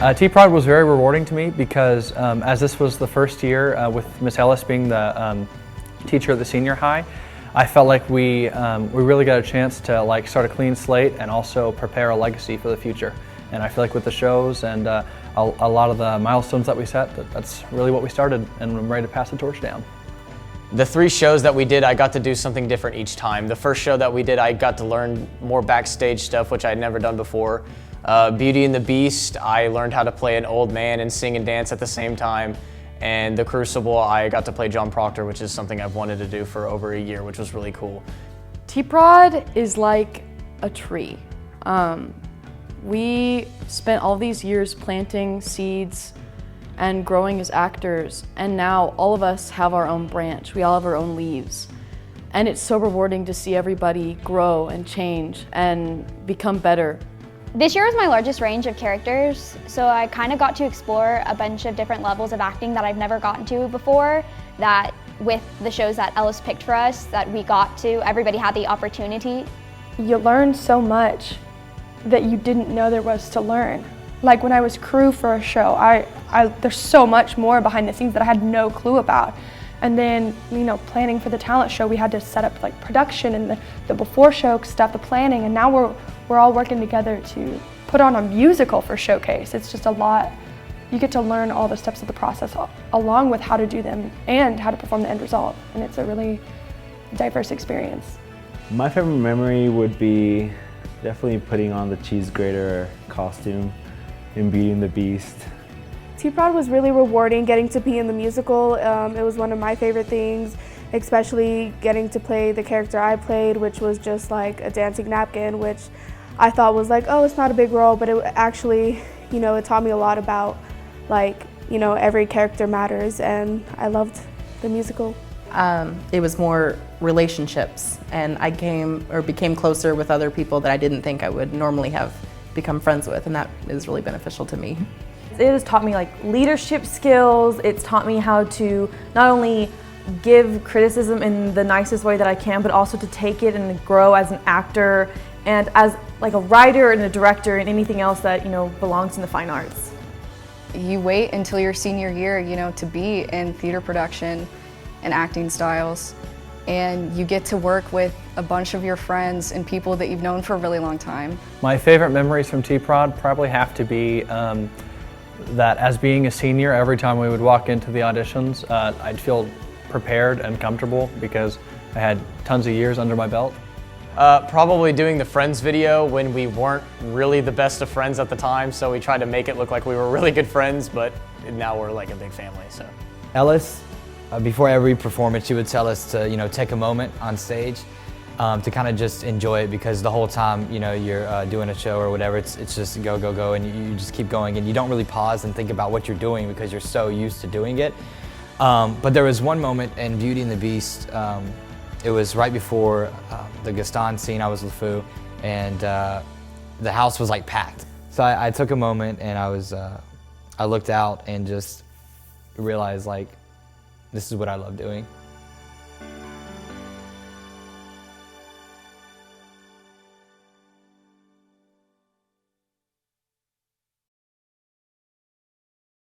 T-Prod was very rewarding to me because as this was the first year with Miss Ellis being the teacher at the senior high, I felt like we really got a chance to start a clean slate and also prepare a legacy for the future. And I feel like with the shows and a lot of the milestones that we set, that's really what we started, and I'm ready to pass the torch down. The 3 shows that we did, I got to do something different each time. The first show that we did, I got to learn more backstage stuff, which I had never done before. Beauty and the Beast, I learned how to play an old man and sing and dance at the same time. And The Crucible, I got to play John Proctor, which is something I've wanted to do for over a year, which was really cool. T-Prod is like a tree. We spent all these years planting seeds and growing as actors, and now all of us have our own branch. We all have our own leaves. And it's so rewarding to see everybody grow and change and become better. This year was my largest range of characters, so I kind of got to explore a bunch of different levels of acting that I've never gotten to before, that with the shows that Ellis picked for us, that we got to, everybody had the opportunity. You learn so much that you didn't know there was to learn. Like when I was crew for a show, there's so much more behind the scenes that I had no clue about. And then, planning for the talent show, we had to set up production and the before show stuff, the planning, and now we're all working together to put on a musical for Showcase. It's just a lot. You get to learn all the steps of the process along with how to do them and how to perform the end result. And it's a really diverse experience. My favorite memory would be definitely putting on the cheese grater costume in Beauty and the Beast. T-Prod was really rewarding getting to be in the musical. It was one of my favorite things, especially getting to play the character I played, which was just like a dancing napkin, which I thought was oh, it's not a big role, but it actually, it taught me a lot about every character matters, and I loved the musical. It was more relationships, and I became closer with other people that I didn't think I would normally have become friends with, and that is really beneficial to me. It has taught me leadership skills. It's taught me how to not only give criticism in the nicest way that I can, but also to take it and grow as an actor and as a writer and a director and anything else that belongs in the fine arts. You wait until your senior year, to be in theater production and acting styles, and you get to work with a bunch of your friends and people that you've known for a really long time. My favorite memories from T-Prod probably have to be that as being a senior, every time we would walk into the auditions, I'd feel prepared and comfortable because I had tons of years under my belt. Probably doing the Friends video when we weren't really the best of friends at the time, so we tried to make it look like we were really good friends, but now we're like a big family. So Ellis, before every performance, she would tell us to take a moment on stage to kind of just enjoy it, because the whole time you're doing a show or whatever, it's just go, go, go, and you just keep going, and you don't really pause and think about what you're doing because you're so used to doing it. But there was one moment in Beauty and the Beast. It was right before the Gaston scene. I was LeFou, and the house was packed. So I took a moment and I looked out and just realized this is what I love doing.